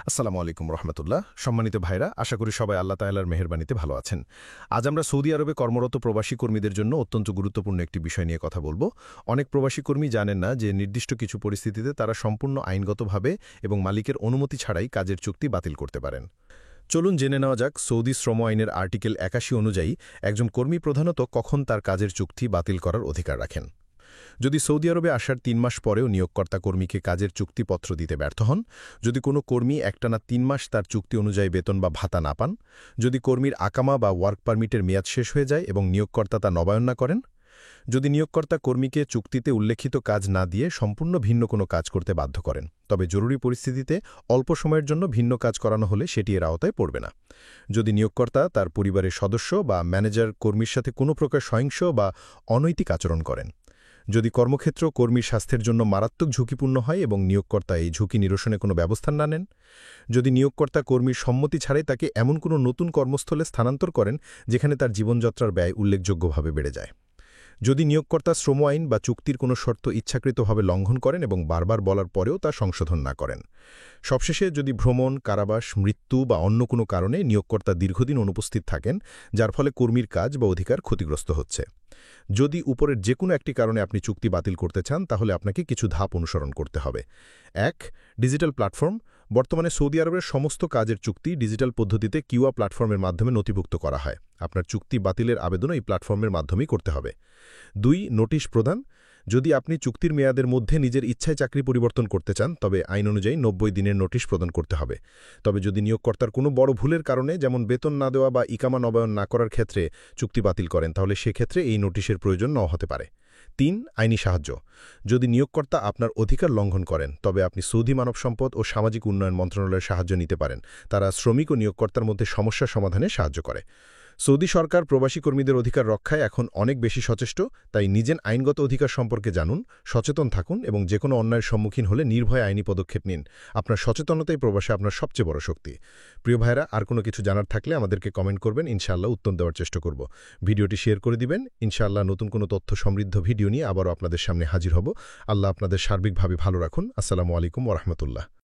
আসসালামু আলাইকুম রহমতুল্লাহ। সম্মানিত ভাইরা, আশা করি সবাই আল্লাহ তাআলার মেহেরবানিতে ভালো আছেন। আজ আমরা সৌদি আরবে কর্মরত প্রবাসী কর্মীদের জন্য অত্যন্ত গুরুত্বপূর্ণ একটি বিষয় নিয়ে কথা বলবো। অনেক প্রবাসী কর্মী জানেন না যে নির্দিষ্ট কিছু পরিস্থিতিতে তারা সম্পূর্ণ আইনগতভাবে এবং মালিকের অনুমতি ছাড়াই কাজের চুক্তি বাতিল করতে পারেন। চলুন জেনে নেওয়া যাক সৌদি শ্রম আইনের আর্টিকেল ৮১ অনুযায়ী একজন কর্মী প্রধানত কখন তার কাজের চুক্তি বাতিল করার অধিকার রাখেন। যদি সৌদি আরবে আসার ৩ মাস পরেও নিয়োগকর্তা কর্মীকে কাজের চুক্তিপত্র দিতে ব্যর্থ হন, যদি কোনো কর্মী একটানা ৩ মাস তার চুক্তি অনুযায়ী বেতন বা ভাতা না পান, যদি কর্মীর আকামা বা ওয়ার্ক পারমিটের মেয়াদ শেষ হয়ে যায় এবং নিয়োগকর্তা তা নবায়ন না করেন, যদি নিয়োগকর্তা কর্মীকে চুক্তিতে উল্লেখিত কাজ না দিয়ে সম্পূর্ণ ভিন্ন কোনো কাজ করতে বাধ্য করেন, তবে জরুরি পরিস্থিতিতে অল্প সময়ের জন্য ভিন্ন কাজ করানো হলে সেটি এর আওতায় পড়বে না। যদি নিয়োগকর্তা তার পরিবারের সদস্য বা ম্যানেজার কর্মীর সাথে কোনো প্রকার সহিংস বা অনৈতিক আচরণ করেন, যদি কর্মক্ষেত্র কর্মীর স্বাস্থ্যের জন্য মারাত্মক ঝুঁকিপূর্ণ হয় এবং নিয়োগকর্তা এই ঝুঁকি নিরসনে কোনো ব্যবস্থা না নেন, যদি নিয়োগকর্তা কর্মীর সম্মতি ছাড়াই তাকে এমন কোনো নতুন কর্মস্থলে স্থানান্তর করেন যেখানে তার জীবনযাত্রার ব্যয় উল্লেখযোগ্যভাবে বেড়ে যায়, যদি নিয়োগকর্তা শ্রম আইন বা চুক্তির কোনো শর্ত ইচ্ছাকৃতভাবে লঙ্ঘন করেন এবং বারবার বলার পরেও তা সংশোধন না করেন, সবশেষে যদি ভ্রমণ, কারাবাস, মৃত্যু বা অন্য কোনো কারণে নিয়োগকর্তা দীর্ঘদিন অনুপস্থিত থাকেন যার ফলে কর্মীর কাজ বা অধিকার ক্ষতিগ্রস্ত হচ্ছে। যদি উপরের যে কোনো একটি কারণে আপনি চুক্তি বাতিল করতে চান তাহলে আপনাকে কিছু ধাপ অনুসরণ করতে হবে। ১. Digital platform. বর্তমানে সৌদি আরবের সমস্ত কাজের চুক্তি ডিজিটাল পদ্ধতিতে কিউয়া প্ল্যাটফর্মের মাধ্যমে নথিভুক্ত করা হয়। আপনার চুক্তি বাতিলের আবেদনও এই প্ল্যাটফর্মের মাধ্যমেই করতে হবে। ২. নোটিশ প্রদান। যদি আপনি চুক্তির মেয়াদের মধ্যে নিজের ইচ্ছায় চাকরি পরিবর্তন করতে চান তবে আইন অনুযায়ী ৯০ দিনের নোটিশ প্রদান করতে হবে। তবে যদি নিয়োগকর্তার কোনো বড় ভুলের কারণে যেমন বেতন না দেওয়া বা ইকামা নবায়ন না করার ক্ষেত্রে চুক্তি বাতিল করেন তাহলে সেক্ষেত্রে এই নোটিশের প্রয়োজন নাও হতে পারে। ৩. আইনি সাহায্য। যদি নিয়োগকর্তা আপনার অধিকার লঙ্ঘন করেন তবে আপনি সৌদি মানব সম্পদ ও সামাজিক উন্নয়ন মন্ত্রণালয়ের সাহায্য নিতে পারেন। তারা শ্রমিক ও নিয়োগকর্তার মধ্যে সমস্যা সমাধানে সাহায্য করে। সৌদি সরকার প্রবাসী কর্মীদের অধিকার রক্ষায় এখন অনেক বেশি সচেষ্ট, তাই নিজের আইনগত অধিকার সম্পর্কে জানুন, সচেতন থাকুন এবং যে কোনো অন্যায়ের সম্মুখীন হলে নির্ভয়ে আইনি পদক্ষেপ নিন। আপনার সচেতনতাই প্রবাসে আপনার সবচেয়ে বড় শক্তি। প্রিয় ভাইরা, আর কোনো কিছু জানার থাকলে আমাদেরকে কমেন্ট করবেন, ইনশাআল্লাহ উত্তর দেওয়ার চেষ্টা করব। ভিডিওটি শেয়ার করে দিবেন। ইনশাআল্লাহ নতুন কোনো তথ্য সমৃদ্ধ ভিডিও নিয়ে আবারও আপনাদের সামনে হাজির হব। আল্লাহ আপনাদের সার্বিকভাবে ভালো রাখুন। আসসালামু আলাইকুম ওয়া রাহমাতুল্লাহ।